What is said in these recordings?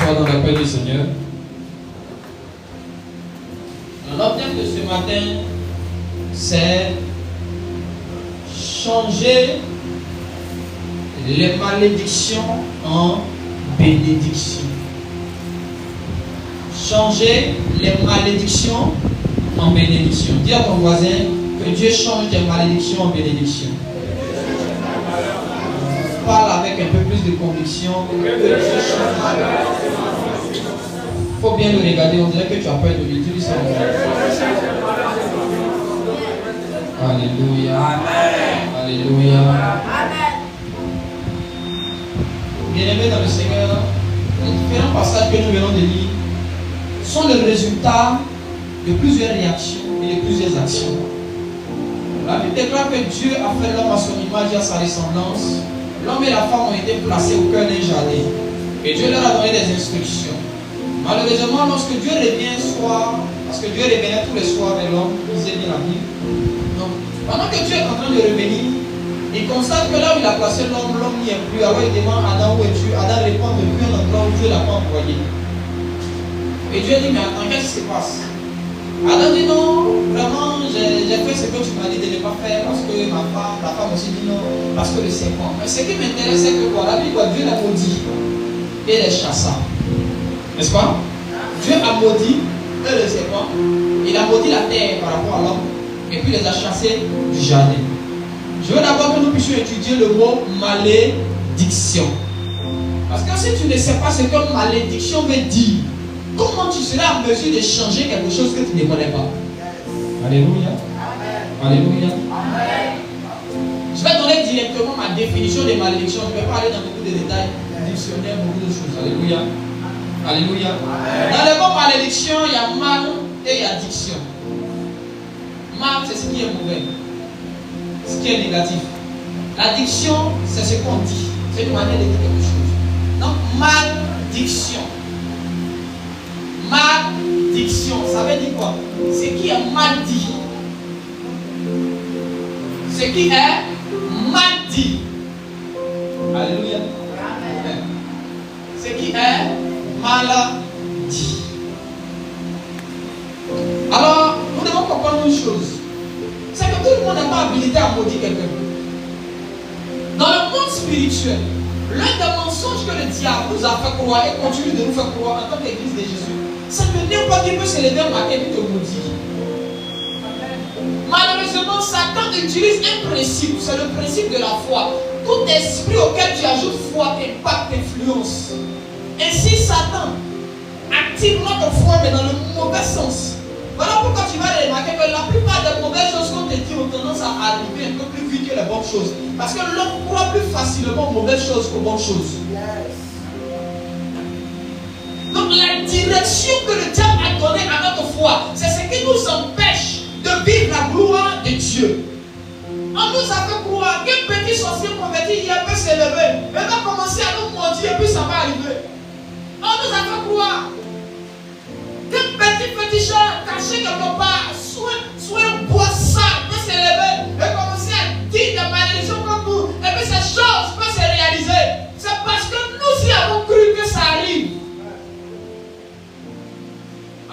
soit dans la paix du Seigneur. L'objectif de ce matin, c'est changer les malédictions en bénédictions. Changer les malédictions en bénédictions. Dis à ton voisin que Dieu change tes malédictions en bénédictions. Parle avec un peu plus de conviction. Il faut bien le regarder, on dirait que tu as peur de lui. Tu dis ça. Alléluia. Amen. Alléluia. Amen. Bien-aimés dans le Seigneur, les différents passages que nous venons de lire sont le résultat de plusieurs réactions et de plusieurs actions. La Bible déclare que Dieu a fait l'homme à son image et à sa ressemblance. L'homme et la femme ont été placés au cœur d'un jardin. Et Dieu leur a donné des instructions. Malheureusement, lorsque Dieu revient un soir, parce que Dieu revenait tous les soirs vers l'homme, lisez bien la Bible. Donc, pendant que Dieu est en train de revenir, il constate que là où il a placé l'homme, l'homme n'y est plus. Alors il demande à Adam où es-tu? Adam répond depuis un endroit où Dieu ne l'a pas envoyé. Et Dieu dit, mais attends, qu'est-ce qui se passe? Adam dit non, vraiment, j'ai fait ce que tu m'as dit de ne pas faire parce que ma femme, la femme aussi dit non, parce que le serpent. Mais ce qui m'intéresse, c'est que voilà, lui, Dieu l'a maudit et les chassa. N'est-ce pas? Dieu a maudit le serpent, il a maudit la terre par rapport à l'homme, et puis il les a chassés du jardin. Je veux d'abord que nous puissions étudier le mot malédiction. Parce que si tu ne sais pas ce que malédiction veut dire, comment tu seras en mesure de changer quelque chose que tu ne connais pas? Alléluia. Alléluia. Je vais donner directement ma définition de malédiction. Je ne vais pas aller dans beaucoup de détails, dictionnaire, beaucoup de choses. Alléluia. Alléluia. Dans le mot malédiction, il y a mal et il y a diction. Mal, c'est ce qui est mauvais, ce qui est négatif. L'addiction, c'est ce qu'on dit. C'est une manière de dire quelque chose. Donc, malédiction. Malédiction, ça veut dire quoi? Ce qui est mal dit. Ce qui est mal dit. Alléluia. Ce qui est mal dit. Alors, nous devons comprendre une chose. C'est que tout le monde n'est pas habilité à maudire quelqu'un. Dans le monde spirituel, l'un des mensonges que le diable nous a fait croire et continue de nous faire croire en tant qu'église de Jésus, c'est que n'importe qui peut se lever un matin et te maudire. Malheureusement, Satan utilise un principe, c'est le principe de la foi. Tout esprit auquel tu ajoutes foi impacte, influence. Ainsi, Satan active notre foi, mais dans le mauvais sens. Voilà pourquoi tu vas remarquer que la plupart des mauvaises choses qu'on te dit ont tendance à arriver un peu plus vite que les bonnes choses. Parce que l'homme croit plus facilement aux mauvaises choses qu'aux bonnes choses. Donc la direction que le diable a donnée à notre foi, c'est ce qui nous empêche de vivre la gloire de Dieu. On nous a fait croire qu'un petit sorcier converti hier peut se lever, il va commencer à nous mentir et puis ça va arriver. On nous a fait croire qu'un petit chat caché quelque part, soit un bois sale peut se lever et commencer à dire des malédictions comme nous, et puis ces choses peuvent se réaliser. C'est parce que nous y avons cru que ça arrive.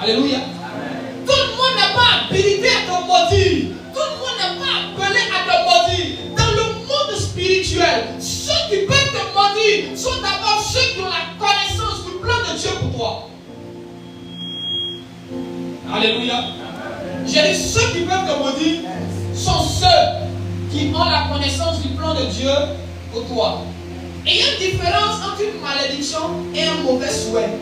Alléluia. Amen. Tout le monde n'est pas habilité à te maudire. Tout le monde n'est pas appelé à te maudire. Dans le monde spirituel, ceux qui peuvent te maudire sont d'abord ceux qui ont la connaissance du plan de Dieu pour toi. Alléluia. J'ai dit ceux qui peuvent te maudire sont ceux qui ont la connaissance du plan de Dieu pour toi. Et il y a une différence entre une malédiction et un mauvais souhait.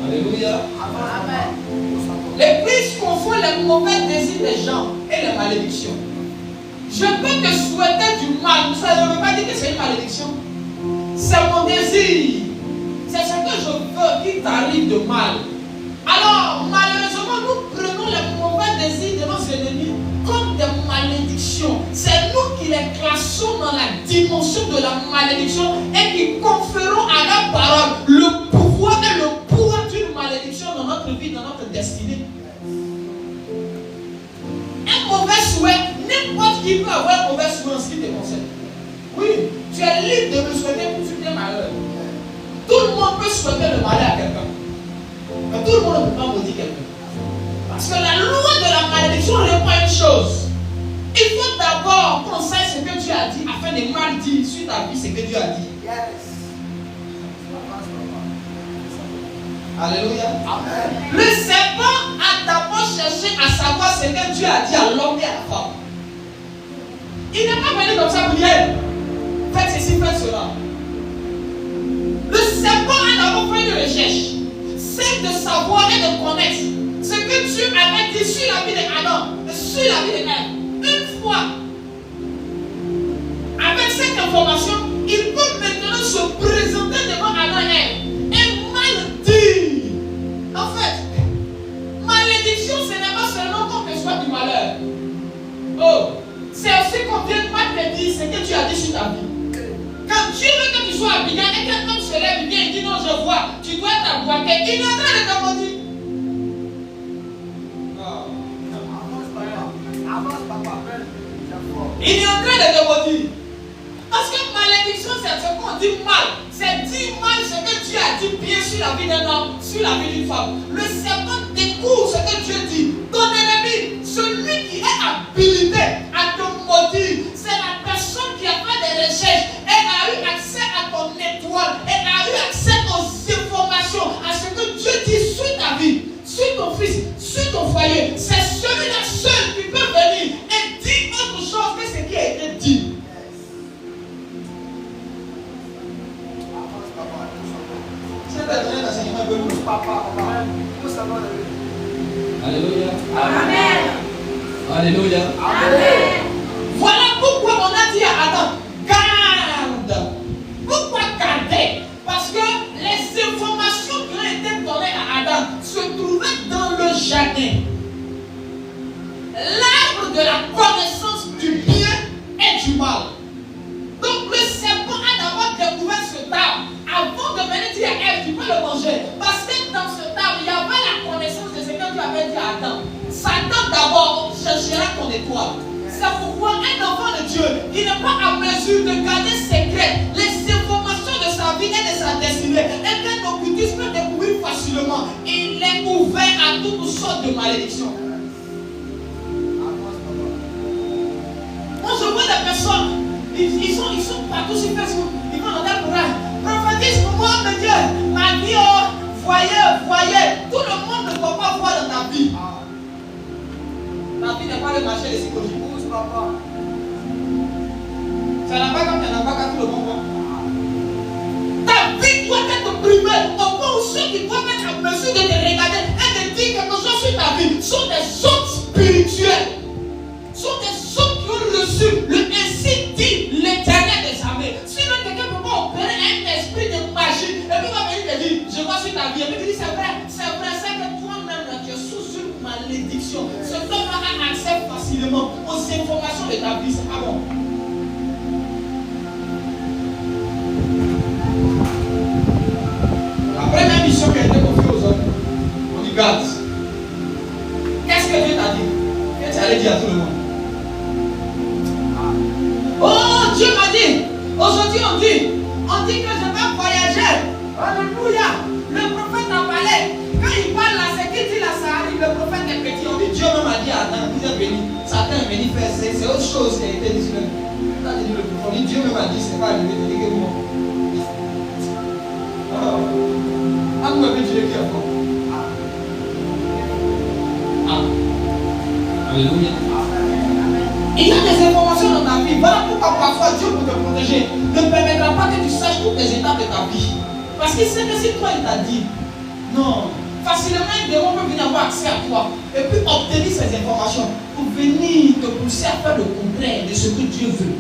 Alléluia. Amen. L'Église confond les mauvais désirs des gens et les malédictions. Je peux te souhaiter du mal, ça ne veut pas dire que c'est une malédiction. C'est mon désir. C'est ce que je veux qu'il t'arrive de mal. Alors, malheureusement, nous prenons les mauvais désirs de nos ennemis comme des malédictions. C'est nous qui les classons dans la dimension de la malédiction et qui conférons à la parole le pouvoir et le pouvoir d'une malédiction dans notre vie, dans notre destinée. Un mauvais souhait, n'importe qui peut avoir un mauvais souhait en ce qui te concerne. Oui, tu es libre de me souhaiter pour tes malheurs. Tout monde peut souhaiter le malheur à quelqu'un. Mais tout le monde ne peut pas maudire quelqu'un. Parce que la loi de la malédiction répond à une chose. Il faut d'abord qu'on sache ce que Dieu a dit afin de mal dire sur ta vie ce que Dieu a dit. Alléluia. Amen. Le serpent a d'abord cherché à savoir ce que Dieu a dit à l'homme et à la femme. Il n'est pas venu comme ça pour dire faites ceci, faites cela. Le serpent a d'abord fait une recherche. C'est de savoir et de connaître ce que Dieu avait dit sur la vie d'Adam et sur la vie d'Ève. Une fois, avec cette information, il peut maintenant se présenter devant Adam et Ève et mal dire. En fait, malédiction, ce n'est pas seulement qu'on te soit du malheur. Oh, c'est aussi qu'on vienne mal te dire ce que tu as dit sur ta vie. Quand Dieu veut que tu sois habillé et qu'un homme se lève et dit non, je vois, tu dois t'aboiter, il est en train de t'aboiter. Il est en train de t'aboiter. Parce que malédiction, c'est ce qu'on dit mal. C'est dire mal ce que Dieu a dit bien sur la vie d'un homme, sur la vie d'une femme. Le serpent découvre ce que Dieu dit. Ton ennemi, celui qui est habilité à te maudire, c'est la personne qui a fait des recherches et a eu accès à ton étoile et a eu accès aux informations, à ce que Dieu dit sur ta vie, sur ton fils, sur ton foyer. C'est celui-là seul qui peut venir et dire autre chose que ce qui a été dit. Alléluia. Amen. Alléluia. Amen. Voilà pourquoi on a dit à Adam, garde. Pourquoi garder? Parce que les informations qui ont été données à Adam se trouvaient dans le jardin. L'arbre de la connaissance du bien et du mal. Donc le serpent a d'abord découvert cet arbre avant de venir dire à Ève, tu peux le manger. Parce que dans cet arbre, il y avait la connaissance de ce que Dieu avait dit à Adam. Satan d'abord cherchera ton étoile. C'est pourquoi un enfant de Dieu, il n'est pas en mesure de garder secret les informations de sa vie et de sa destinée. Et qu'un occultisme peut découvrir facilement. Il est ouvert à toutes sortes de malédictions. Moi je vois des personnes, ils sont partout sur Facebook, ils vont dans le courage. Prophétise pour moi, mon Dieu, ma vie, voyez, tout le monde ne peut pas voir dans ta vie. Ta vie n'est pas le marché des psychologies. Ça n'a pas quand il n'y en a pas quand tout le monde voit. Ta vie doit être primée au point où ceux qui doivent être en mesure de te regarder et de dire quelque chose sur ta vie sont des hommes spirituels. Sont des hommes qui ont reçu le ainsi dit l'Éternel des armées. Sinon, quelqu'un ne peut pas opérer un esprit de magie et puis va venir te dire, je vois sur ta vie. Et puis tu dis, c'est vrai, c'est que toi-même tu es sous une malédiction. Ce homme-là a accès facilement aux informations de ta vie. C'est pas bon. La première mission qui a été confiée aux hommes, on dit garde. Qu'est-ce que Dieu t'a dit? Et tu allais dire à tout le monde. Oh, Dieu m'a dit, aujourd'hui on dit que je vais voyager. Alléluia. Le prophète a parlé. Quand il parle là, c'est qui dit la Sahari, le prophète est petit. On dit Dieu même a dit à Adam, il est venu. Satan est venu faire, c'est autre chose qui a été dit sur le prophète. On dit Dieu même a dit, c'est pas arrivé, de dire que moi. Ah, vous m'avez dit qui a fait. Alléluia. Il y a des informations dans ta vie. Voilà pourquoi parfois Dieu, pour te protéger, ne permettra pas que tu saches toutes les étapes de ta vie. Parce qu'il sait que si toi il t'a dit, non, facilement un démon peut venir avoir accès à toi et puis obtenir ces informations pour venir te pousser à faire le contraire de ce que Dieu veut.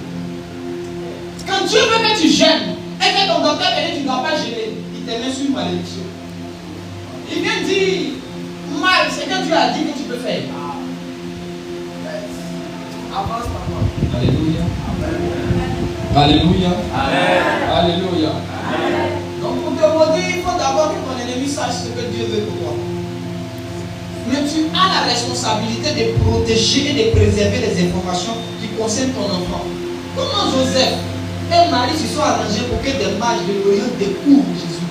Quand Dieu veut que tu gênes et que ton docteur te dit tu ne dois pas gêner, il te met sur une malédiction. Il vient dire mal ce que Dieu a dit que tu peux faire. Alléluia. Alléluia. Alléluia. Donc pour te maudire, il faut d'abord que ton ennemi sache ce que Dieu veut pour toi. Mais tu as la responsabilité de protéger et de préserver les informations qui concernent ton enfant. Comment Joseph et Marie se sont arrangés pour que des mages de l'Orient découvrent Jésus?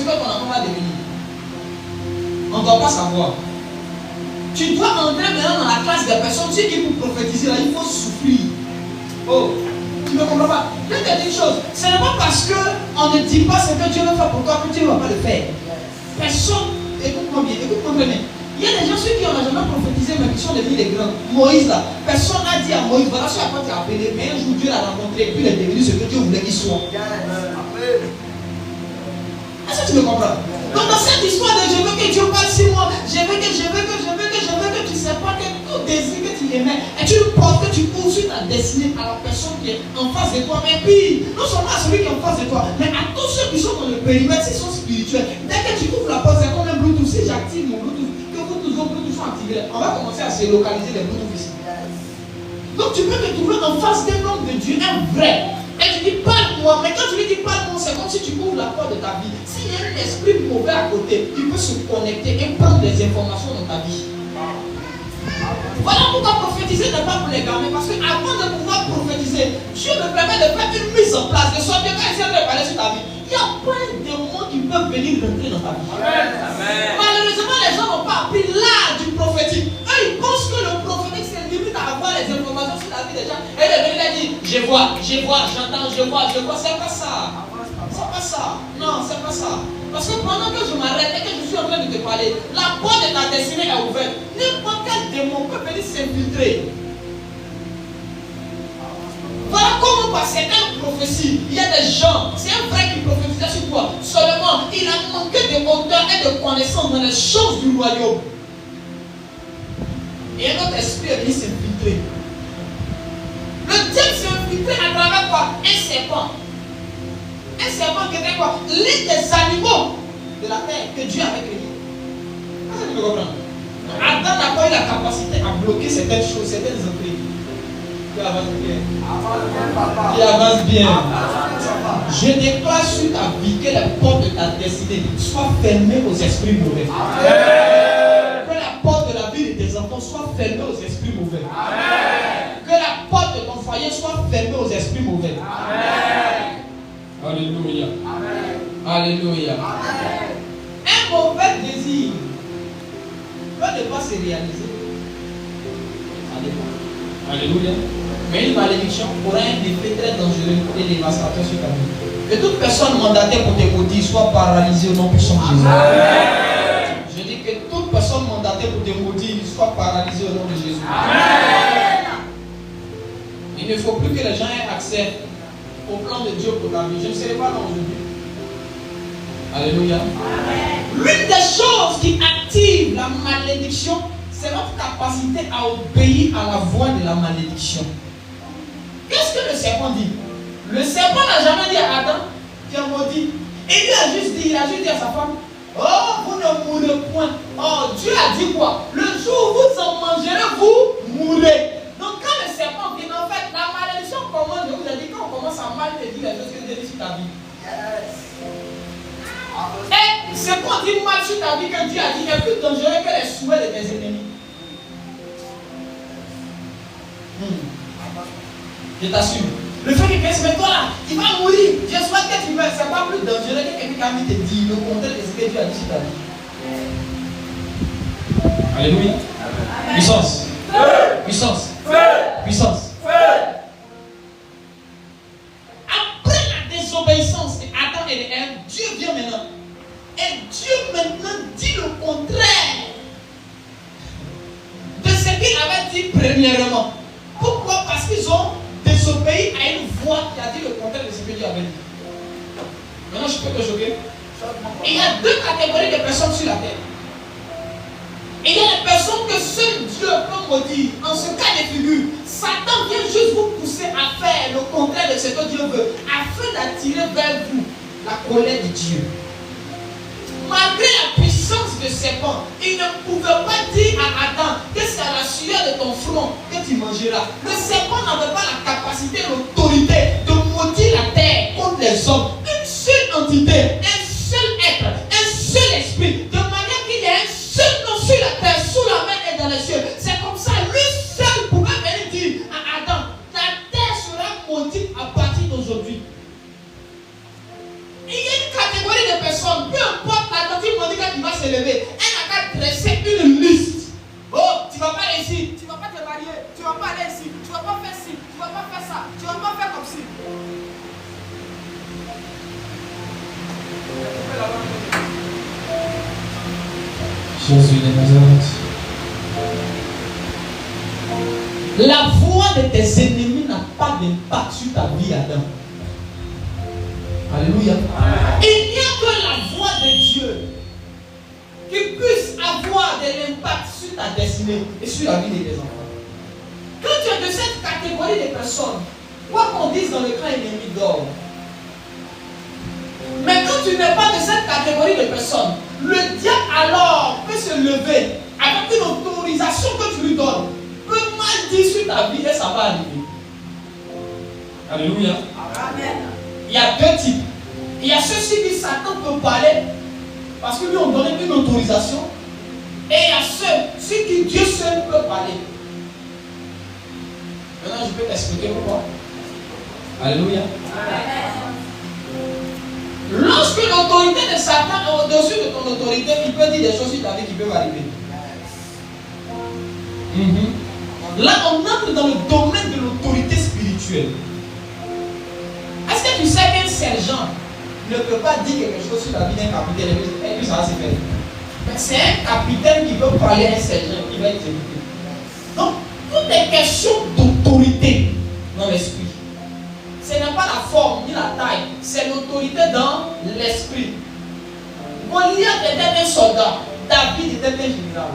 que ton enfant va devenir. On ne doit pas savoir. Tu dois entrer maintenant dans la classe des personnes. Tu sais qu'il faut prophétiser là, il faut souffrir. Oh, tu ne comprends pas. Je vais te dire une chose. Ce n'est pas parce qu'on ne dit pas ce que Dieu veut faire pour toi que Dieu ne va pas le faire. Personne, écoute-moi bien, écoute-moi bien. Il y a des gens, ceux qui n'ont jamais prophétisé, mais qui sont devenus des grands. Moïse là, personne n'a dit à Moïse, voilà ce à quoi tu as appelé, mais un jour Dieu l'a rencontré et puis il est devenu ce que Dieu voulait qu'il soit. Est-ce que tu me comprends? Donc dans cette histoire de je veux que Dieu parle sur moi, je veux que tu sais pas que tout désir que tu aimais, et tu le portes, que tu poursuis ta destinée à la personne qui est en face de toi, mais puis, non seulement à celui qui est en face de toi, mais à tous ceux qui sont dans le périmètre, s'ils sont spirituels. Dès que tu ouvres la porte, c'est comme un Bluetooth. Si j'active mon Bluetooth, que vous tous vos Bluetooth sont activés, on va commencer à se localiser les Bluetooth ici. Donc tu peux te trouver en face d'un homme de Dieu, un vrai. Et tu dis parle-moi, mais quand tu lui dis parle-moi, c'est comme si tu ouvres la porte de ta vie. S'il y a un esprit mauvais à côté, il peut se connecter et prendre des informations dans ta vie. Voilà pourquoi prophétiser n'est pas pour les gamins, parce qu'avant de pouvoir prophétiser, Dieu me permet de faire une mise en place, de sorte que quand il vient de parler sur ta vie, il y a plein de démons qui peuvent venir rentrer dans ta vie. Amen. Malheureusement, les gens n'ont pas appris l'art du prophétique. Eux, ils pensent que le prophétique, c'est limite à avoir les informations sur la vie des gens. Et le gars dit, je vois, j'entends, je vois. C'est pas ça. C'est pas ça. Non, c'est pas ça. Parce que pendant que je m'arrête et que je suis en train de te parler, la porte de ta destinée est ouverte. N'importe quel démon peut venir s'infiltrer. Voilà comment par certaines prophéties, il y a des gens, c'est un vrai qui prophétisait sur toi. Seulement, il a manqué de hauteur et de connaissance dans les choses du royaume. Et un autre esprit est venu s'infiltrer. Le diable s'est infiltré à travers quoi? Un serpent. Un serpent qui était quoi? L'un des animaux de la terre que Dieu avait créé. Est-ce que tu me comprends? Adam n'a pas eu la capacité à bloquer certaines choses, certaines entrées. Qui avance bien. Qui avance bien. Je déclare sur ta vie que les portes de ta destinée soient fermées aux esprits mauvais. Amen. Que la porte de la vie de tes enfants soit fermée aux esprits mauvais. Amen. Que la porte de ton foyer soit fermée aux esprits mauvais. Amen. Alléluia. Amen. Alléluia. Amen. Un mauvais désir peut ne pas se réaliser. Ça dépend. Alléluia. Mais une malédiction aura un effet très dangereux et dévastateur sur ta vie. Que toute personne mandatée pour te maudire soit paralysée au nom puissant de Jésus. Amen. Je dis que toute personne mandatée pour te maudire soit paralysée au nom de Jésus. Amen. Il ne faut plus que les gens aient accès au plan de Dieu pour ta vie. Je ne serai pas là aujourd'hui. Alléluia. L'une des choses qui active la malédiction, c'est notre capacité à obéir à la voix de la malédiction. Qu'est-ce que le serpent dit? Le serpent n'a jamais dit à Adam, tu es maudit. Il a juste dit à sa femme, oh, vous ne mourrez point. Oh, Dieu a dit quoi? Le jour où vous en mangerez, vous mourrez. Donc quand le serpent vient, en fait, la malédiction commence, je vous ai dit, quand on commence à mal te dire les choses que Dieu dit sur ta vie. Et c'est quand on dit mal sur ta vie que Dieu a dit est plus dangereux que les souhaits de tes ennemis. Je t'assure. Le fait qu'il pense, mais toi là, tu vas mourir. Je souhaite que tu meurs. C'est pas plus dangereux que quelqu'un qui te dit le contraire de ce que Dieu a dit sur ta vie. Alléluia. Puissance. Puissance. Puissance. Après la désobéissance d'Adam et d'Ève, Dieu vient maintenant. Et Dieu maintenant dit le contraire de ce qu'il avait dit premièrement. Pourquoi? Parce qu'ils ont désobéi à une voix qui a dit le contraire de ce que Dieu avait dit. Maintenant, je peux te choquer. Il y a deux catégories de personnes sur la terre. Il y a les personnes que seul Dieu peut maudire. En ce cas de figure, Satan vient juste vous pousser à faire le contraire de ce que Dieu veut, afin d'attirer vers vous la colère de Dieu. Malgré la puissance de serpent, il ne pouvait pas dire à Adam que c'est à la sueur de ton front que tu mangeras. Le serpent n'avait pas la capacité, l'autorité de maudire la terre contre les hommes. Une seule entité, un seul être, un seul esprit, de manière qu'il y a un seul nom sur la terre, sous la mer et dans les cieux. C'est comme ça, lui seul pouvait venir dire à Adam, ta terre sera maudite à partir d'aujourd'hui. Il y a une catégorie de personnes, peu importe tu ne vas pas aller ici, tu ne vas pas faire ci, tu ne vas pas faire ça, tu ne vas pas faire comme ci. Jésus de Nazareth. La voix de tes ennemis n'a pas d'impact sur ta vie, Adam. Alléluia. Il n'y a que la voix de Dieu qui puisse avoir de l'impact sur ta destinée et sur la vie de tes enfants. Quand tu es de cette catégorie de personnes, quoi qu'on dise dans le camp ennemi dort. Mais quand tu n'es pas de cette catégorie de personnes, le diable alors peut se lever avec une autorisation que tu lui donnes, peut mal dire sur ta vie et ça va arriver. Alléluia. Amen. Il y a deux types. Il y a ceux-ci qui Satan peut parler parce que lui on donne une autorisation. Et il y a ceux qui Dieu seul peut parler. Maintenant je peux t'expliquer pourquoi. Alléluia. Amen. Lorsque l'autorité de Satan est au-dessus de ton autorité, il peut dire des choses sur ta vie qui peuvent arriver. Là, on entre dans le domaine de l'autorité spirituelle. Est-ce que tu sais qu'un sergent ne peut pas dire quelque chose sur la vie d'un capitaine et puis ça va se faire? Mais c'est un capitaine qui peut parler à un sergent qui va exécuter. Donc, tout est question d'autorité dans l'esprit. Ce n'est pas la forme ni la taille, c'est l'autorité dans l'esprit. Goliath était un soldat, David était un général.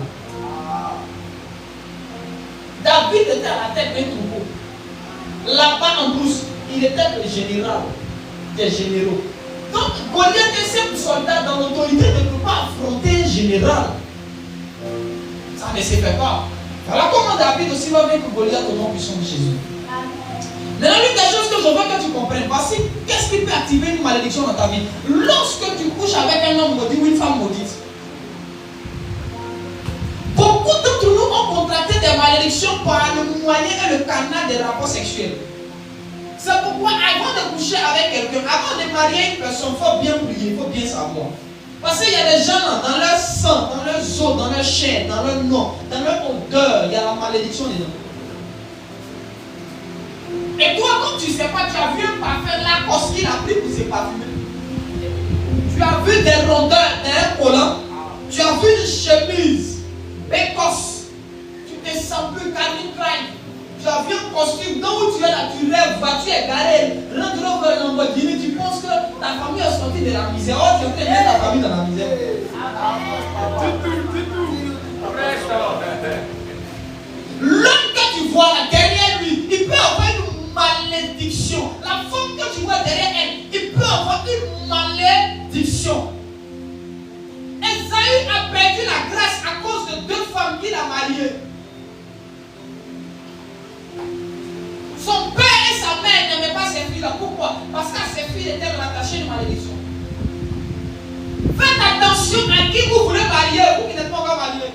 David était à la tête d'un troupeau. Là-bas en brousse, il était le général des généraux. Donc Goliath est simple soldat dans l'autorité ne peut pas affronter un général. Ça ne se fait pas. Voilà comment David aussi va vaincre Goliath au nom puissant de Jésus. Maintenant, l'une des choses que je veux que tu comprennes, voici qu'est-ce qui peut activer une malédiction dans ta vie. Lorsque tu couches avec un homme maudit ou une femme maudite, beaucoup d'entre nous ont contracté des malédictions par le moyen et le canal des rapports sexuels. C'est pourquoi avant de coucher avec quelqu'un, avant de marier une personne, il faut bien prier, il faut bien savoir. Parce qu'il y a des gens dans leur sang, dans leur os, dans leur chair, dans leur nom, dans leur odeur, il y a la malédiction dedans. Et toi, comme tu ne sais pas, tu as vu un parfum Lacoste qu'il a pris pour se parfumer. Tu as vu des rondeurs d'un collant. Tu as vu une chemise Bécosse. Tu te sens plus Calvin Klein. Tu as vu un costume dont où tu es là, tu rêves, voiture est garée, Range Rover Lamborghini, tu penses que ta famille est sortie de la misère. Oh, tu es en train de mettre ta famille dans la misère. L'homme que tu vois là, derrière lui, il peut avoir une malédiction. La femme que tu vois derrière elle, il peut avoir une malédiction. Esaü a perdu la grâce à cause de deux femmes qu'il a mariées. Son père et sa mère n'aimaient pas ses filles là. Pourquoi? Parce qu'à ses filles étaient rattachées de malédiction. Faites attention à qui vous voulez marier, vous qui n'êtes pas encore mariés.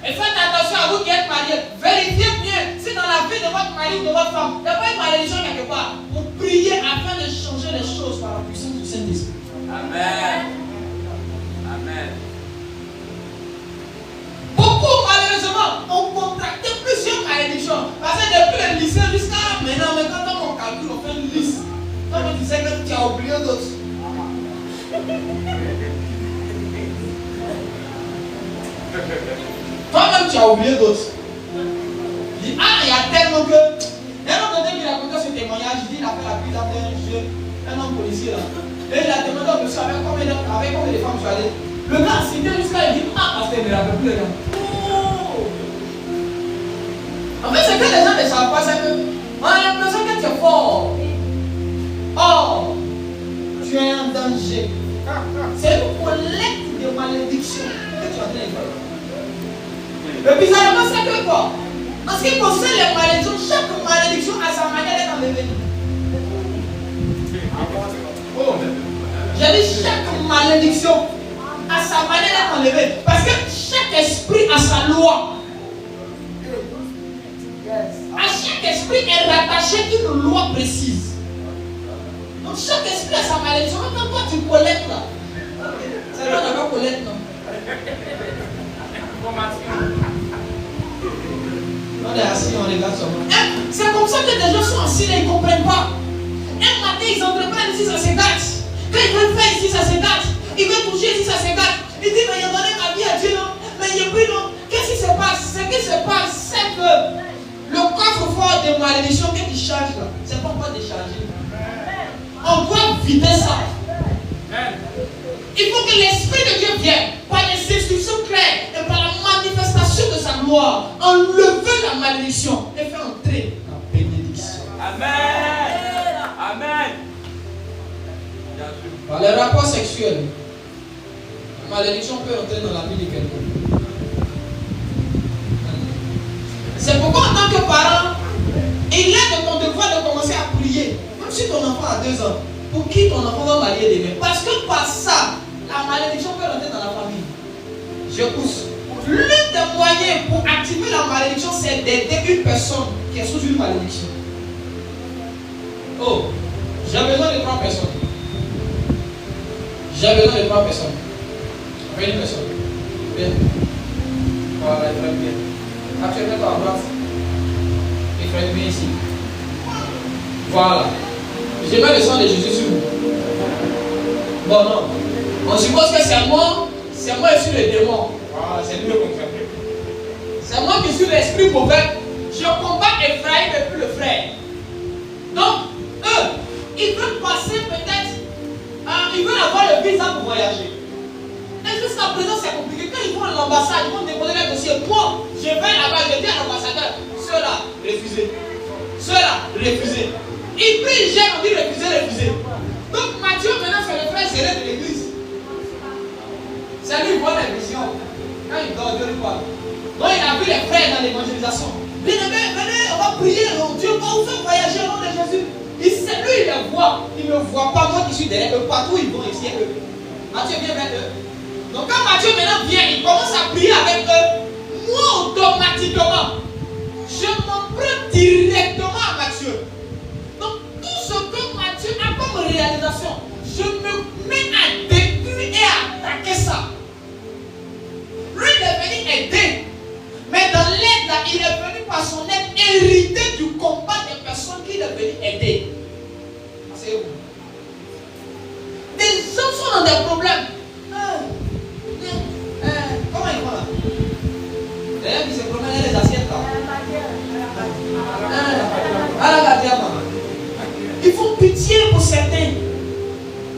Et faites attention à vous qui êtes mariés. Vérifiez bien si dans la vie de votre mari ou de votre femme, il n'y a pas une malédiction quelque part. Vous priez afin de changer les choses par la puissance du Saint-Esprit. Amen. Amen. Beaucoup, malheureusement, ont contracté plusieurs malédictions. Parce que depuis le lycée jusqu'à maintenant, mais quand on calcule, on fait une liste. Toi, tu sais que tu as oublié d'autres. Toi-même, tu as oublié d'autres. Je dis, ah, il y a tellement que. Un homme donné qui racontait ce témoignage, il dit, il a fait la prise d'un jeu, un homme policier là. Et il a demandé au monsieur avec combien de femmes tu allais. Le gars a cité jusqu'à il dit, ah, parce qu'il ne rappelle plus les gars. Oh. En fait, ce que les gens ne savent pas, c'est que on a l'impression que tu es fort. Oh, tu es en danger. C'est une collecte de malédictions que tu as en train de faire. Et bizarrement, c'est que quoi? En ce qui concerne les malédictions, chaque malédiction a sa manière d'être enlevée. J'ai dit chaque malédiction a sa manière d'être enlevée. Parce que chaque esprit a sa loi. À chaque esprit est rattaché une loi précise. Donc chaque esprit a sa malédiction. Quand toi tu collectes là, c'est toi d'abord collecte non? On est assis, on regarde seulement. C'est comme ça que des gens sont assis là, ils ne comprennent pas. Un matin, ils entreprennent ici, ça se gâte. Quand ils veulent faire ici, ça se gâte. Ils veulent toucher ici, ça se gâte. Ils disent, mais il a donné ma vie à Dieu, non? Mais il n'y a plus, non? Qu'est-ce qui se passe? Ce qui se passe, c'est que le coffre-fort de malédiction, qu'est-ce qui change là? C'est pas encore déchargé. On doit vider ça. Il faut que l'Esprit de Dieu vienne par des instructions claires et par la manifestation de sa gloire, enlever la malédiction et faire entrer la bénédiction. Amen. Amen. Par les rapports sexuels, la malédiction peut entrer dans la vie de quelqu'un. C'est pourquoi en tant que parent, il est de ton devoir de commencer à prier. Même si ton enfant a 2 ans, pour qui ton enfant va marier demain. Parce que par ça, la malédiction peut rentrer dans la famille. Je pousse. L'un des moyens pour activer la malédiction, c'est d'aider une personne qui est sous une malédiction. Oh, j'ai besoin de 3 personnes. J'ai besoin de 3 personnes. Avec une personne. Bien. Voilà, il ferait bien. Actuellement, toi à droite. Il ferait bien ici. Voilà. Je mets le sang de Jésus sur vous. Bon, non. On suppose que c'est moi et sur le démon. Voilà, c'est mieux qu'on fait. C'est moi qui suis l'esprit mauvais. Je combats Ephraïm et puis le frère. Donc, eux, ils veulent passer peut-être, ils veulent avoir le visa pour voyager. Et jusqu'à présent, c'est compliqué. Quand ils vont à l'ambassade, ils vont déposer leur dossier. Moi, je vais là-bas, je dis à l'ambassadeur, ceux-là, refusez. Ceux-là, refusez. Et puis, j'ai envie de refuser. Donc, Matthieu, maintenant, c'est le frère zélé de l'église. C'est lui qui voit les visions. Quand il dort, Dieu lui parle. Donc, il a vu les frères dans l'évangélisation. Bien aimé, venez, on va prier. Dieu va vous faire voyager au nom de Jésus. C'est lui, il les voit. Il ne me voit pas, moi qui suis derrière eux. Partout, ils vont ici eux. Matthieu vient vers eux. Donc, quand Matthieu maintenant vient, il commence à prier avec eux. Moi, automatiquement, je m'emprunte directement à Matthieu. Donc, tout ce que Matthieu a comme réalisation, je me mets à détruire et à attaquer ça. Lui, il est venu aider. Mais dans l'aide, là, il est venu par son aide hériter du combat des personnes qu'il est venu aider. C'est où? Des gens sont dans des problèmes. Comment ils font là? D'ailleurs, qui se promènent dans les assiettes là. Ils font pitié pour certains.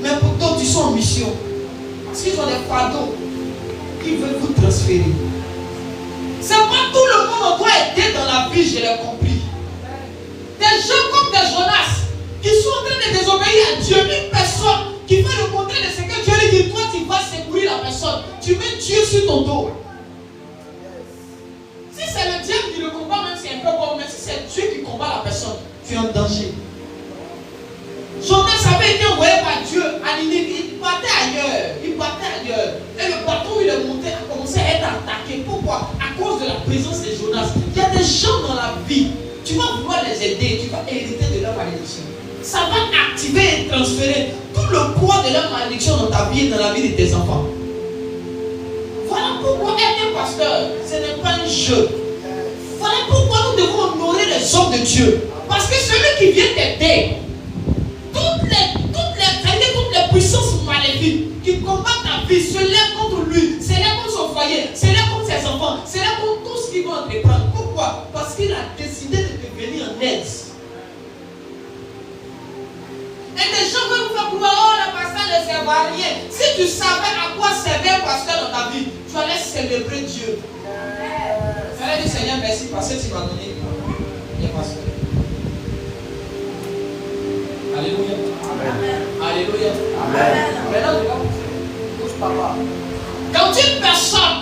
Mais pour d'autres, ils sont en mission. Parce qu'ils ont des fardeaux qu'ils veulent vous transférer. C'est pas tout le monde on doit aider dans la vie, je l'ai compris. Des gens comme des Jonas, qui sont en train de désobéir à Dieu. Une personne qui fait le contraire de ce que Dieu lui dit, toi tu vas secourir la personne. Tu mets Dieu sur ton dos. Si c'est le diable qui le combat, même c'est un peu bon, mais si c'est Dieu qui combat la personne, tu es en danger. Jonas avait été envoyé par Dieu à Ninive, il partait ailleurs. Et le bateau où il est monté a commencé à être attaqué. Pourquoi? À cause de la présence de Jonas. Il y a des gens dans la vie, tu vas vouloir les aider, tu vas hériter de leur malédiction. Ça va activer et transférer tout le poids de leur malédiction dans ta vie et dans la vie de tes enfants. Voilà pourquoi être un pasteur, ce n'est pas un jeu. Voilà pourquoi nous devons honorer les hommes de Dieu. Parce que celui qui vient t'aider, toutes les puissances maléfiques qui combattent ta vie se lèvent contre lui, se lèvent contre son foyer, se lèvent contre ses enfants, se lèvent contre tout ce qu'il va entreprendre. Pourquoi? Parce qu'il a décidé de te venir en aide. Et des gens veulent vous faire croire, oh, le pasteur ne sert à rien. Si tu savais à quoi servait un pasteur dans ta vie, tu allais célébrer Dieu. Tu allais dire, Seigneur, merci parce que tu m'as donné les pasteurs. Alléluia. Amen. Alléluia. Amen. Maintenant, quand une personne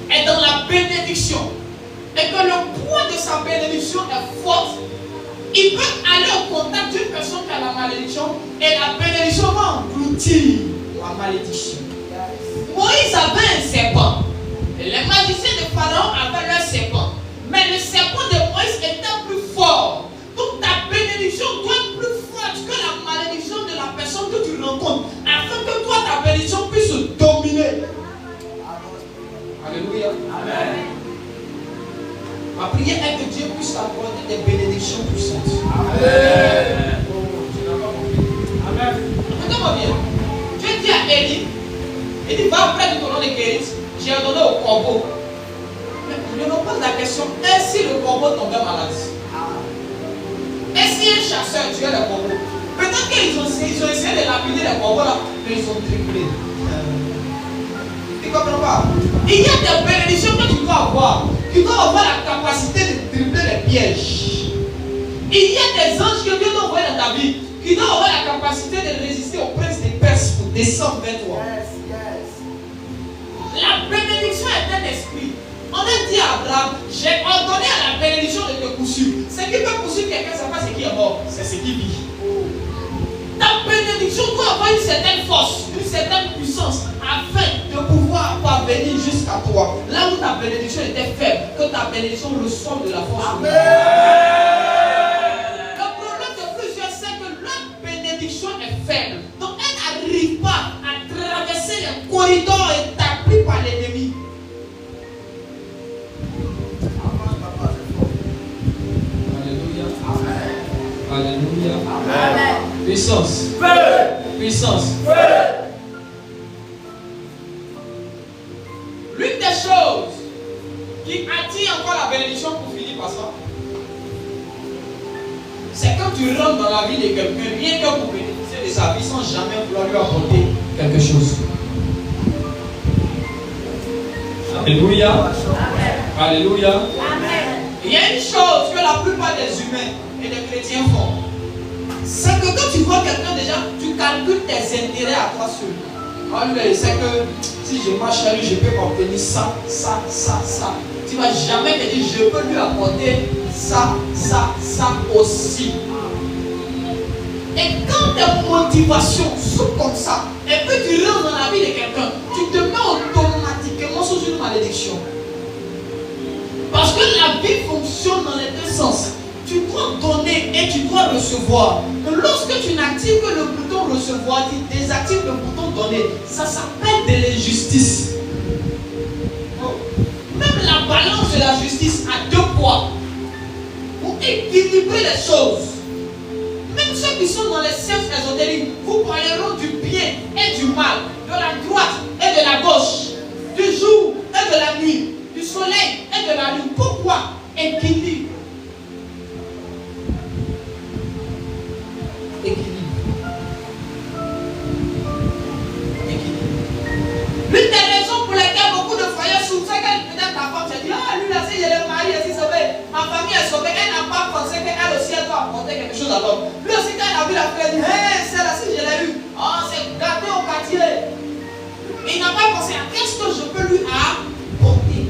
est dans la bénédiction et que le poids de sa bénédiction est fort, il peut aller au contact d'une personne qui a la malédiction et la bénédiction va engloutir la malédiction. Moïse avait un serpent. Les magiciens de Pharaon avaient leur serpent. Mais le serpent de Moïse était plus fort. Donc ta bénédiction doit être plus forte que la malédiction de la personne que tu rencontres. Afin que toi, ta bénédiction puisse dominer. Alléluia. Amen. Ma prière est que Dieu puisse des bénédictions puissantes. Amen. Écoutez-moi bien. Dieu dit à Élie, il dit, va près de ton nom de Kérit, j'ai donné au corbeau. Mais je me pose la question, et si le corbeau tombait malade? Et si un chasseur tuait le corbeau? Peut-être qu'ils ont essayé de lapider les corbeaux là, mais ils ont triplé. Tu ne comprends pas? Il y a des bénédictions que tu dois avoir. Tu dois avoir la capacité de tripler les pièges. Il y a des anges que Dieu doit envoyer dans ta vie. Qui doivent avoir la capacité de résister au prince des Perses pour descendre vers toi. La bénédiction est un esprit. On a dit à Abraham, j'ai ordonné à la bénédiction de te poursuivre. Ce qui peut poursuivre quelqu'un, ce n'est pas ce qui est mort, c'est ce qui vit. Ta bénédiction doit avoir une certaine force, une certaine puissance, afin de pouvoir parvenir jusqu'à toi. Là où ta bénédiction était faible, que ta bénédiction reçoive de la force. Amen. Le problème de plusieurs, c'est que leur bénédiction est faible. Donc elle n'arrive pas à traverser les corridors établis par l'ennemi. Alléluia. Amen. Puissance. Puissance. L'une des choses qui attire encore la bénédiction pour finir par ça, c'est quand tu rentres dans la vie de quelqu'un, rien que pour bénéficier de sa vie sans jamais vouloir lui apporter quelque chose. Alléluia. Amen. Alléluia. Amen. Il y a une chose que la plupart des humains et des chrétiens font. C'est que quand tu vois quelqu'un déjà, tu calcules tes intérêts à toi seul. Lui, c'est que si je marche à lui, je peux obtenir ça. Tu ne vas jamais te dire, je peux lui apporter ça aussi. Et quand tes motivations sont comme ça, et puis tu rentres dans la vie de quelqu'un, tu te mets automatiquement sous une malédiction. Parce que la vie fonctionne dans les deux sens. Tu dois donner et tu dois recevoir. Mais lorsque tu n'actives que le bouton recevoir, tu désactives le bouton donner. Ça s'appelle de l'injustice. Même la balance de la justice a deux poids. Pour équilibrer les choses. Même ceux qui sont dans les sciences ésotériques, vous parleront du bien et du mal, de la droite et de la gauche, du jour et de la nuit, du soleil et de la lune. Pourquoi? Équilibre. L'une des raisons pour lesquelles beaucoup de foyers souffrent, c'est que peut-être ta femme se dit, lui là, si je l'ai marié, elle s'est sauvée, ma famille est sauvée, elle n'a pas pensé qu'elle aussi elle doit apporter quelque chose à l'homme. Lui aussi, quand elle a vu la fille, elle dit, celle-là, si je l'ai eu, c'est gâté au quartier. Mais il n'a pas pensé à qu'est-ce que je peux lui apporter.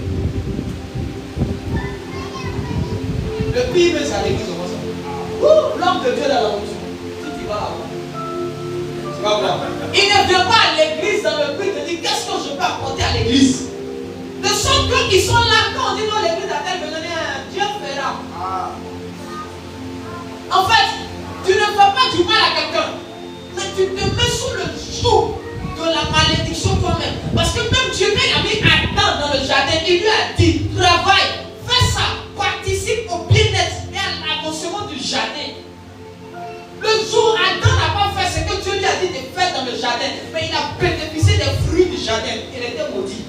Le pire, c'est à l'église, on voit ça. L'homme de Dieu dans la maison. Si tu vas là-bas. Il ne vient pas à l'église dans le but de dire qu'est-ce que je peux apporter à l'église. De sorte qu'ils sont là quand on dit non, l'église a-t-elle me donner un Dieu fera. En fait, tu ne fais pas du mal à quelqu'un, mais tu te mets sous le joug de la malédiction toi-même. Parce que même Dieu, quand il a mis Adam dans le jardin, il lui a dit travaille, fais ça, participe au bien-être et à l'avancement du jardin. Le jour Adam n'a pas fait ce que Dieu lui a dit de faire dans le jardin, mais il a bénéficié des fruits du jardin. Il était maudit.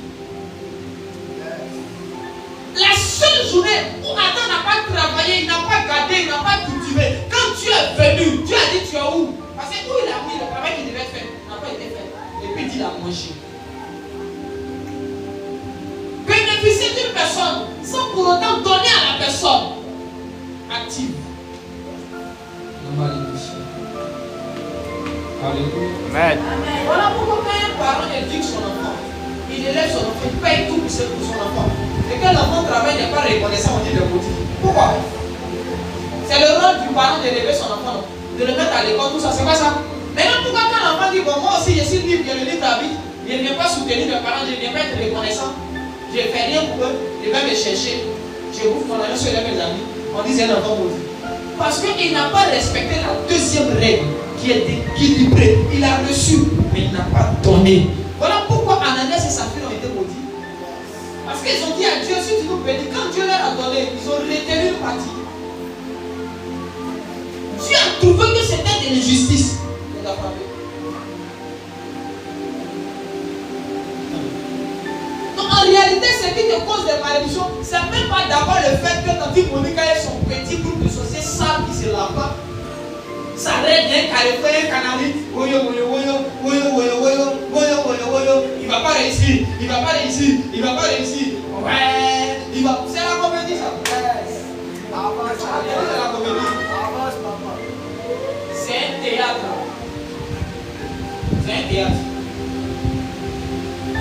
La seule journée où Adam n'a pas travaillé, il n'a pas gardé, il n'a pas cultivé, quand Dieu est venu, Dieu a dit tu es où? Parce que où il a mis le travail qu'il devait faire n'a pas été fait. Et puis il a mangé. Bénéficier d'une personne sans pour autant donner à la personne active. Alléluia. Amen. Voilà pourquoi quand un parent éduque son enfant, il élève son enfant, il paye tout pour son enfant. Et quand l'enfant travaille n'est pas reconnaissant, on dit le motif. Pourquoi? C'est le rôle du parent d'élever son enfant, de le mettre à l'école, tout ça, c'est pas ça. Maintenant pourquoi quand l'enfant dit bon moi aussi je suis libre, je le livre à vie, je ne viens pas soutenir mes parents, je ne viens pas être reconnaissant, je ne fais rien pour eux, je vais me chercher, je bouffe mon argent sur mes amis, on dit c'est un enfant maudit. Parce qu'il n'a pas respecté la deuxième règle qui est équilibrée. Il a reçu, mais il n'a pas donné. Voilà pourquoi Ananias et Saphira ont été maudits. Parce qu'ils ont dit à Dieu, si tu nous bénis, quand Dieu leur a donné, ils ont retenu une partie. c'était de l'injustice. Il a frappé. Donc en réalité, ce qui te cause des malédictions, c'est même pas d'abord le fait que quand il Monica et son petit groupe de sorciers savent qu'il se lave pas. Ça règle un carré, un canari, il va pas réussir, il va pas réussir, il va pas réussir. Ouais, il va. C'est la comédie ça. C'est la comédie. C'est un théâtre. C'est un théâtre.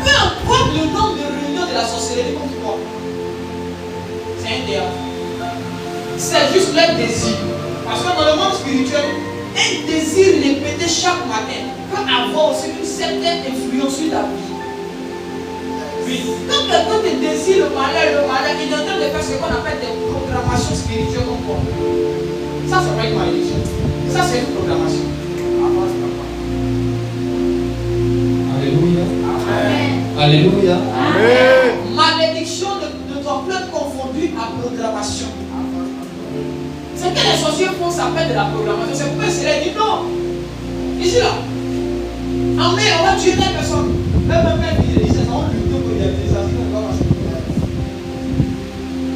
Peu importe le nombre de réunions de la sorcellerie contre toi. C'est un théâtre. C'est juste leur désir. Parce que dans le monde spirituel, un désir répété chaque matin peut avoir aussi une certaine influence sur ta vie. Oui. Quand quelqu'un te désire le malheur, il est en train de faire ce qu'on appelle des programmations spirituelles comme toi. Ça, c'est pas une malédiction. Ça, c'est une programmation. Alléluia. Amen. Alléluia. Amen. Malédiction ne doit plus être confondue à programmation. Ce que les sorciers font s'appelle de la programmation. C'est pourquoi c'est dit non. Ici là. En mai, on va tuer telle personne. Même il dit c'est ça, on lutte pour y aller. Ça ne va pas marcher.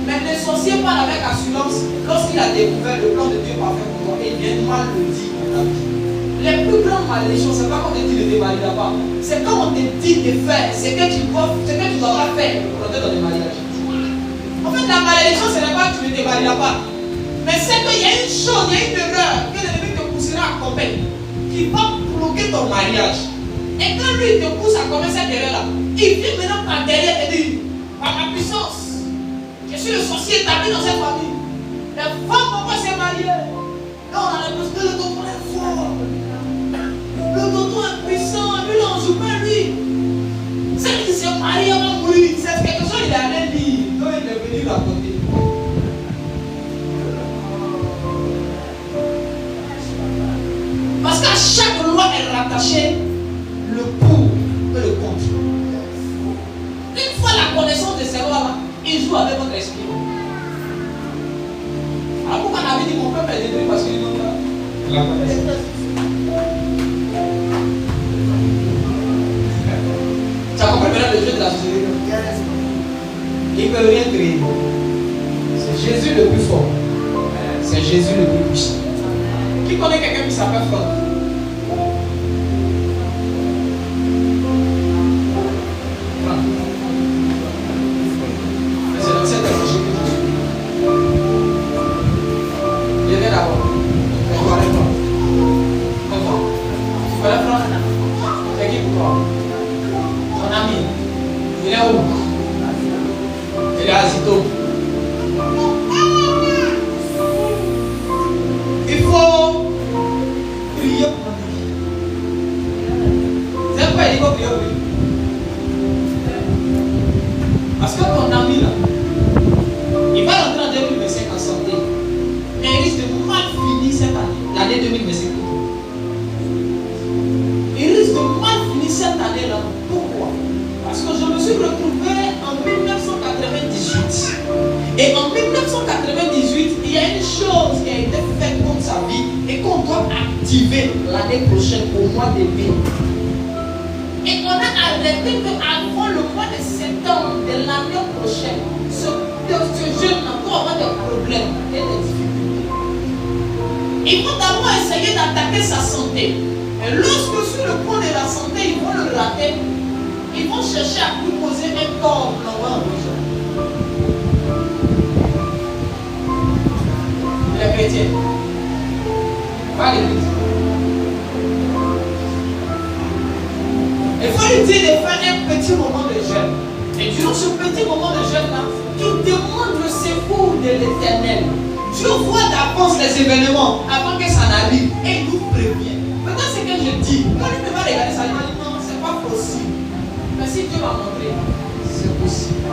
Mais les sorciers parlent avec assurance lorsqu'il a découvert le plan de Dieu parfait pour toi et il vient mal le dire dans ta vie. Les plus grandes malédictions, ce n'est pas quand on te dit de dévaler là-bas. C'est quand on te dit de faire ce que tu dois pas faire pour entrer dans les malédictions. En fait, la malédiction, ce n'est pas que tu ne dévales là-bas. Mais c'est qu'il y a une chose, il y a une erreur que l'ennemi te poussera à commettre qui va bloquer ton mariage. Et quand lui te pousse à commettre cette erreur-là, il vient maintenant par derrière et dit, par ma puissance, je suis le sorcier établi dans cette famille. La femme, pourquoi s'est mariée? Là, on a l'impression que le tonton est fort. Le tonton est puissant, et puis là, on ne joue pas lui. Celle qui s'est mariée, elle va mourir. C'est quelque chose, il est allé lire. Donc, il est venu raconter. Parce qu'à chaque loi est rattaché le pour et le contre. Une fois la connaissance de ces lois-là, il joue avec votre esprit. Alors pourquoi on avait dit qu'on peut faire des trucs parce qu'il n'ont pas la connaissance. Tu as compris maintenant le jeu de la société? Il ne peut rien créer. C'est Jésus le plus fort. C'est Jésus le plus puissant. Qui connaît quelqu'un qui s'appelle Franck? Franck. Mais c'est dans cette énergie que je suis. Je viens d'abord. Je vois les Franck. Comment? Tu connais Franck? C'est qui pour toi? Ton ami. Il est où? Il est à Zito. Il faut prier pour lui. C'est pourquoi il faut prier pour lui. Parce que ton ami là, il va rentrer en 2025 en santé. Mais il risque de mal finir cette année, l'année 2025. Il risque de mal finir cette année là. Pourquoi? Parce que je me suis retrouvé en 1998. Et en 1998, il y a une chose qui a été faite contre sa vie et qu'on doit activer l'année prochaine au mois de mai. Et on a arrêté qu'avant le mois de septembre de l'année prochaine, ce jeune doit avoir des problèmes et des difficultés. Ils vont d'abord essayer d'attaquer sa santé. Et lorsque sur le point de la santé, ils vont le rater, ils vont chercher à lui poser un corps normal. Les chrétiens. Pas les chrétiens. Il faut lui dire de faire un petit moment de jeûne. Et durant ce petit moment de jeûne-là, il demande le secours de l'Éternel. Dieu voit d'avance les événements avant que ça n'arrive et il nous prévient. Maintenant, ce que je dis, quand il me va regarder ça, il va dire non, c'est pas possible. Mais si Dieu m'a montré, c'est possible.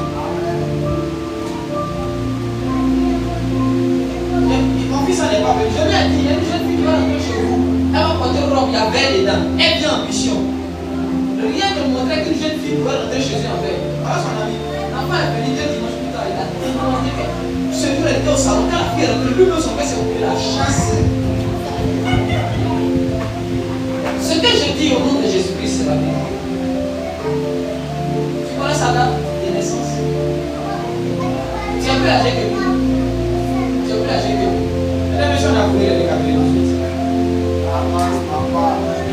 Mon fils n'est pas venu. Je lui ai dit, il y a une jeune fille qui va rentrer chez vous. Elle va porter une robe, il y a veille dedans. Elle vient en mission. Rien ne montrait qu'une jeune fille pouvait rentrer chez elle en veille. Voilà son ami. L'enfant est venu 2 dimanches plus tard. Il a demandé que ce jour elle était au salon. Quand la fille est rentrée, lui-même son père s'est occupé de la chasse. dis au nom de Jésus-Christ, c'est la vérité. Tu connais sa date de naissance? Tu es plus âgé que lui. Tu es plus âgé que lui. Peut-être que je suis en folie avec la vérité.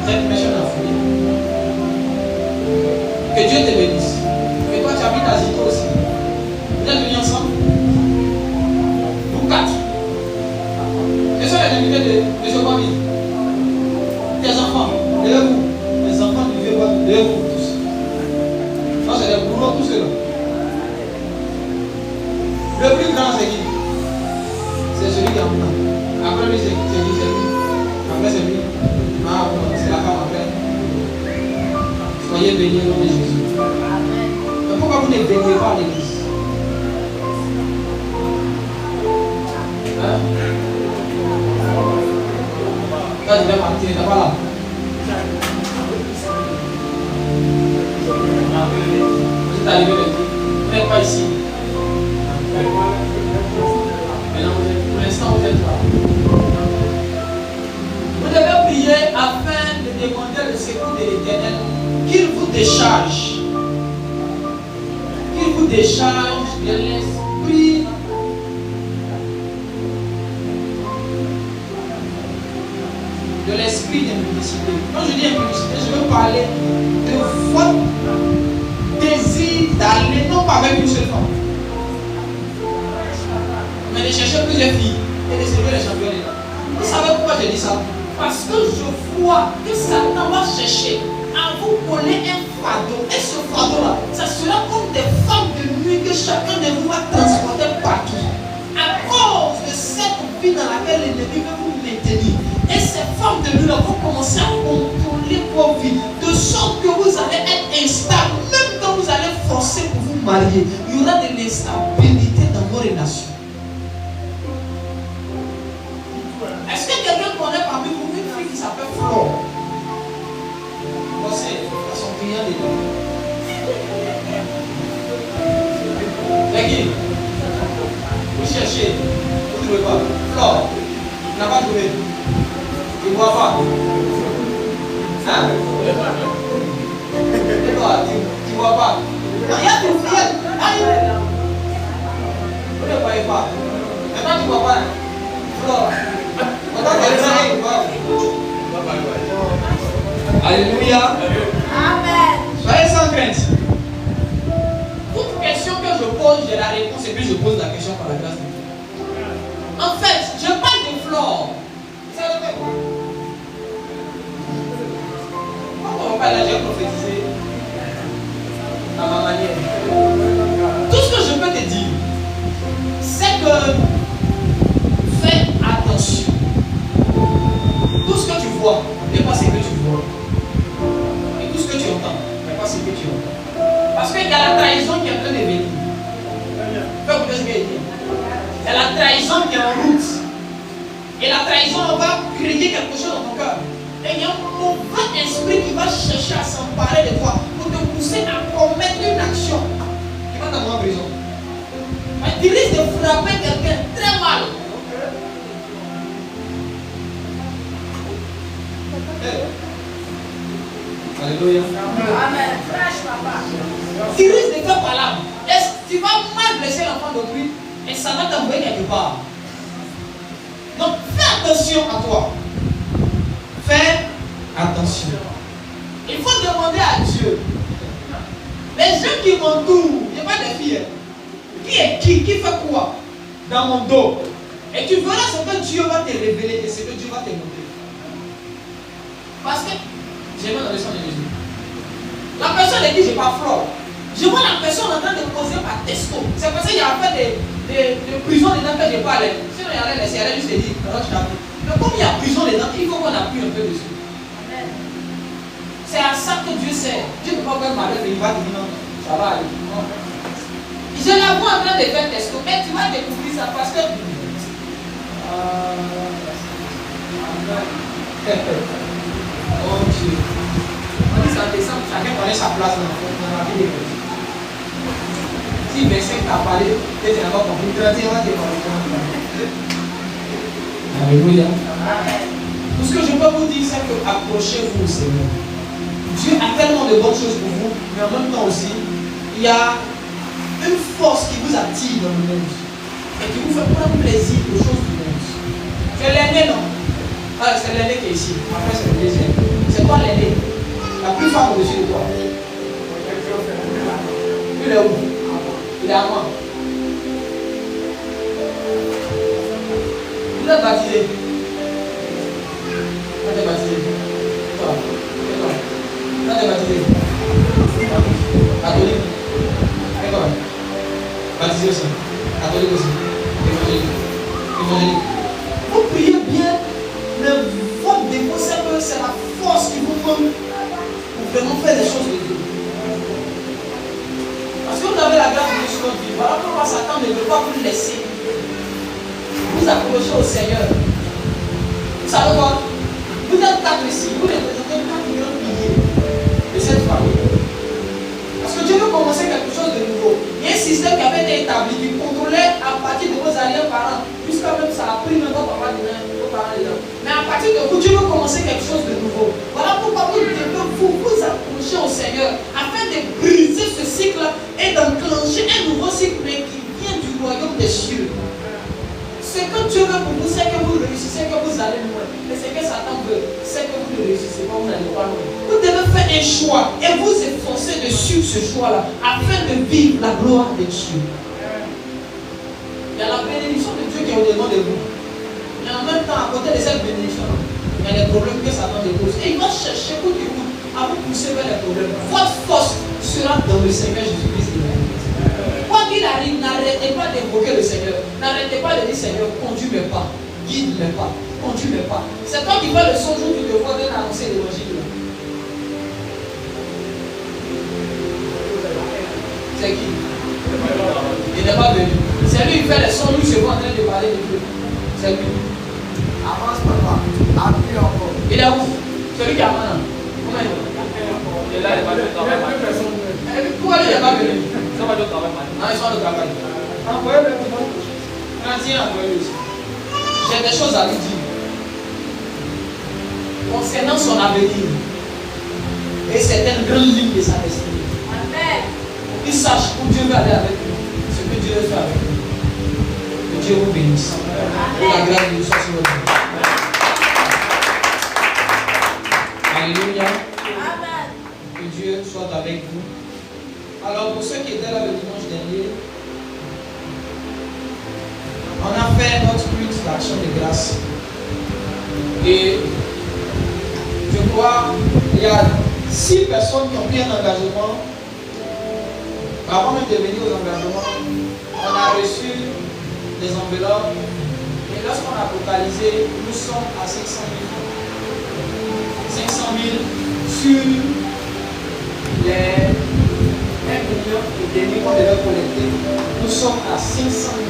Peut-être que je suis en folie. Que Dieu te bénisse. Et toi, tu habites à Zito aussi. Vous êtes venus ensemble? Vous quatre. Quels sont les invités de M. Kwame? Tes enfants, levez-vous. Les enfants du vieux Kwame, levez-vous tous. Non, c'est des bourreaux, tous ceux-là. Le plus grand, c'est qui? C'est celui qui est en bas. Après lui, c'est qui? C'est lui. Après, c'est lui. Ah, c'est la femme après. Soyez bénis au nom de Jésus. Mais pourquoi vous ne baignez pas à l'église? Hein? Là, tu vas partir, tu n'es pas là. Vous êtes arrivé maintenant. Vous n'êtes pas ici. Maintenant, pour l'instant, vous êtes là. Vous devez prier afin de demander le secours de l'Éternel, qu'il vous décharge. Qu'il vous décharge de l'esprit. De l'esprit d'impudicité. Quand je dis impudicité, je veux parler de votre désir d'aller, non pas avec une seule femme, mais de chercher plusieurs filles et de servir les champions des dames. Vous savez pourquoi je dis ça? Parce que je vois que Satan va chercher à vous coller un fardeau. Et ce fardeau-là, ça sera comme des femmes de nuit que chacun de vous va transporter partout. À cause de cette vie dans laquelle l'ennemi veut vous maintenir. Et ces femmes de nuit vont commencer à contrôler vos vies. De sorte que vous allez être instable. Même quand vous allez forcer pour vous marier, il y aura de l'instabilité dans vos relations. Est-ce que quelqu'un connaît parmi vous une fille qui s'appelle Flore? Pensez à son client dedans. C'est qui? Vous cherchez, vous ne trouvez pas. Flore, tu n'as pas trouvé. Tu ne vois pas. Hein? Tu ne vois pas. Regarde, vous ne voyez pas. Maintenant, tu ne vois pas. Flore. Alléluia. Amen. Soyez sans crainte. Toute question que je pose, j'ai la réponse et puis je pose la question par la grâce de Dieu. En fait, je parle de Flore. Vous savez quoi? Quand on parle là, j'ai prophétisé à ma manière. Tout ce que je peux te dire, c'est que fais attention. Tout ce que tu vois n'est pas ce que tu vois. Et tout ce que tu entends n'est pas ce que tu entends. Parce qu'il y a la trahison qui est en train de venir. Fais écouter ce qu'il dit. Il y a la trahison qui est en route. Et la trahison va créer quelque chose dans ton cœur. Et il y a un mauvais esprit qui va chercher à s'emparer de toi pour te pousser à commettre une action qui va t'amener en prison. Tu risques de frapper quelqu'un très mal. Alléluia. Amen. Fraîche, papa. Tu risques de faire par là. Tu vas mal blesser l'enfant d'autrui et ça va t'envoyer quelque part. Donc fais attention à toi. Fais attention. Il faut demander à Dieu. Les gens qui m'entourent, il n'y a pas de filles. Qui est qui fait quoi dans mon dos? Et tu verras ce que Dieu va te révéler et ce que Dieu va te montrer. Parce que j'ai vu dans le sang de Jésus. La personne de qui je parle Flore, je vois la personne en train de poser par testo. C'est parce qu'il y a fait des prisons dedans que je parle. Sinon il y allait laisser, il allait juste te dire, mais comme il y a prison dedans, il faut qu'on appuie un peu dessus. C'est à ça que Dieu sert. Dieu ne peut pas faire mal, il va te dire non, ça va aller. Je la vois en train de faire testo, mais tu vas découvrir ça parce que. Oh Dieu. On dit ça descend, chacun connaît sa place dans la vie des chrétiens. Si verset t'a parlé, tu n'as pas compris, 31 ans, tu n'as pas compris. Alléluia. Tout ce que je peux vous dire, c'est que accrochez-vous au Seigneur. Dieu a tellement de bonnes choses pour vous, mais en même temps aussi, il y a une force qui vous attire dans le monde et qui vous fait prendre plaisir aux choses du monde. C'est l'aîné, non? Ah, c'est l'aîné qui est ici. Après, c'est le deuxième. C'est toi l'aîné. La plus femme au-dessus de toi. Il est où? Il est à moi. Vous êtes baptisé. Vous êtes baptisé. Toi. Vous êtes baptisé. Catholique. Et toi? Baptisé aussi. Catholique aussi. Évangélique. Évangélique. Vous priez bien, mais votre défaut, c'est la force qui vous donne pour vraiment faire les choses de Dieu. Parce que vous avez la grâce de Dieu sur votre vie. Voilà pourquoi Satan ne veut pas vous laisser vous accrocher au Seigneur. Vous savez quoi? Vous êtes 4 ici, vous représentez 4 millions de milliers de cette famille. Parce que Dieu veut commencer quelque chose de nouveau. Il y a un système qui avait été établi, qui contrôlait à partir de vos arrière-parents, jusqu'à même ça a pris même vos parents dedans, vos parents dedans. Mais à partir de vous, Dieu veut commencer quelque chose de nouveau. Voilà pourquoi vous devez vous accrocher au Seigneur, afin de briser ce cycle et d'enclencher un nouveau cycle, mais qui vient du royaume des cieux. Ce que Dieu veut pour vous, c'est que vous réussissez, que vous allez loin. Mais ce que Satan veut, c'est que vous ne réussissez pas, vous n'allez pas loin. Vous devez faire un choix et vous efforcer de suivre ce choix-là afin de vivre la gloire de Dieu. Il y a la bénédiction de Dieu qui est au-dedans de vous. Et en même temps, à côté de cette bénédiction, il y a les problèmes que Satan dépose. Et il va chercher coûte que coûte à vous pousser vers les problèmes. Votre force sera dans le Seigneur Jésus-Christ. Quoi qu'il arrive, n'arrêtez pas d'évoquer le Seigneur. N'arrêtez pas de dire Seigneur, conduis mes pas, guide mes pas, conduis mes pas. C'est toi qui fais le son jour du devoir d'annoncer l'évangile. C'est qui? Il n'est pas venu. C'est lui qui fait les sons, nous sommes en train de parler de Dieu. C'est lui. Avance papa, appuie encore. Il est où? Celui qui a maintenant. Comment il est? Et là, il va le travail. Pourquoi il n'est pas venu? Ça va le travail. Ah, ils sont au travail. Envoyez-le. Envoyez-le aussi. J'ai des choses à lui dire. Concernant son avenir. Et certaines grandes lignes de sa destinée. Amen. Pour qu'il sache où Dieu va aller avec lui. Ce que Dieu veut faire avec lui. Que Dieu vous bénisse. Que la grâce de Dieu soit sur votre vie. Alléluia. Amen. Que Dieu soit avec vous. Alors pour ceux qui étaient là le dimanche dernier, on a fait notre culte d'action de grâce. Et je crois qu'il y a 6 personnes qui ont pris un engagement. Avant même de venir aux engagements, on a reçu des enveloppes. Et lorsqu'on a totalisé, nous sommes à 500 000. 500 000 sur les 1 million et demi qu'on devait collecter. Nous sommes à 500 000.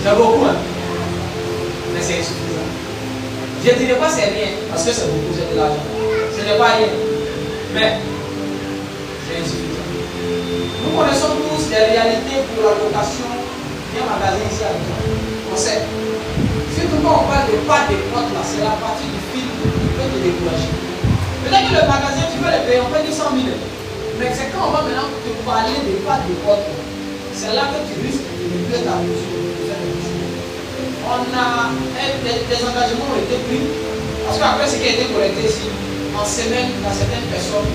C'est beaucoup, hein? Mais c'est insuffisant. Je ne dirais pas c'est rien, parce que c'est beaucoup, c'est de l'argent. Ce n'est pas rien. Mais c'est insuffisant. Nous connaissons tous les réalités pour la location d'un magasin ici à Lyon. On sait. Surtout quand on parle de pas de porte là, c'est la partie du film qui peut te décourager. Peut-être que le magasin, tu peux le payer, on peut dire 100 000. Mais c'est quand on va maintenant te parler de pas de porte, c'est là que tu risques de ne plus être à mesure de faire des choses. On a des engagements ont été pris, parce qu'après ce qui a été collecté ici, en semaine, il y a certaines personnes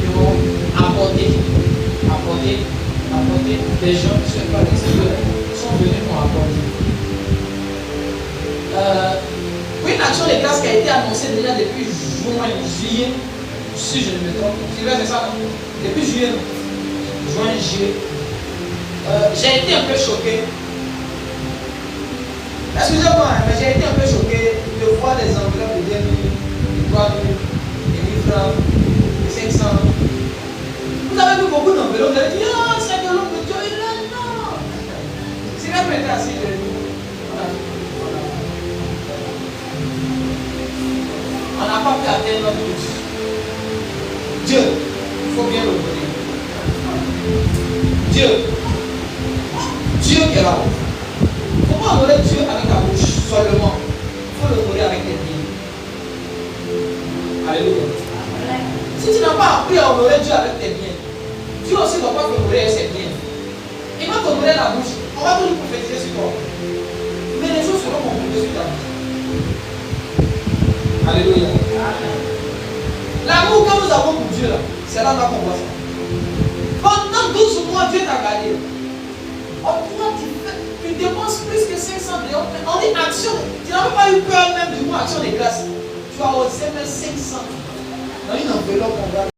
qui ont apporté des gens qui sont pas l'extérieur, sont venus pour apporter. Une action de grâce qui a été annoncée déjà depuis juillet, si je ne me trompe. C'est ça, non? Depuis juillet, juillet. J'ai été un peu choqué. Excusez-moi, mais j'ai été un peu choqué de voir les enveloppes de 2 000, de 3 000, de 1 000 francs, de 500. Vous avez vu beaucoup d'enveloppes, vous avez dit, oh, c'est de l'homme de Dieu, il est non. Si vous êtes assis, on n'a pas pu atteindre notre but. Dieu, il faut bien le connaître. Dieu qui est là-haut. Il ne faut pas adorer Dieu avec la bouche seulement. Il faut le connaître avec les pieds. Alléluia. Si tu n'as pas appris à honorer Dieu avec tes biens, Dieu aussi ne doit pas t'honorer avec ses biens. Il va t'honorer la bouche. On va toujours prophétiser sur toi. Mais les choses seront compliquées sur ta vie. Alléluia. L'amour que nous avons pour Dieu, c'est là qu'on voit ça. Pendant 12 mois, Dieu t'a gardé. Tu dépenses plus que 500 millions. On dit action. Tu n'as même pas eu peur même du mot action de grâce. Tu as osé mettre 500 dans une enveloppe.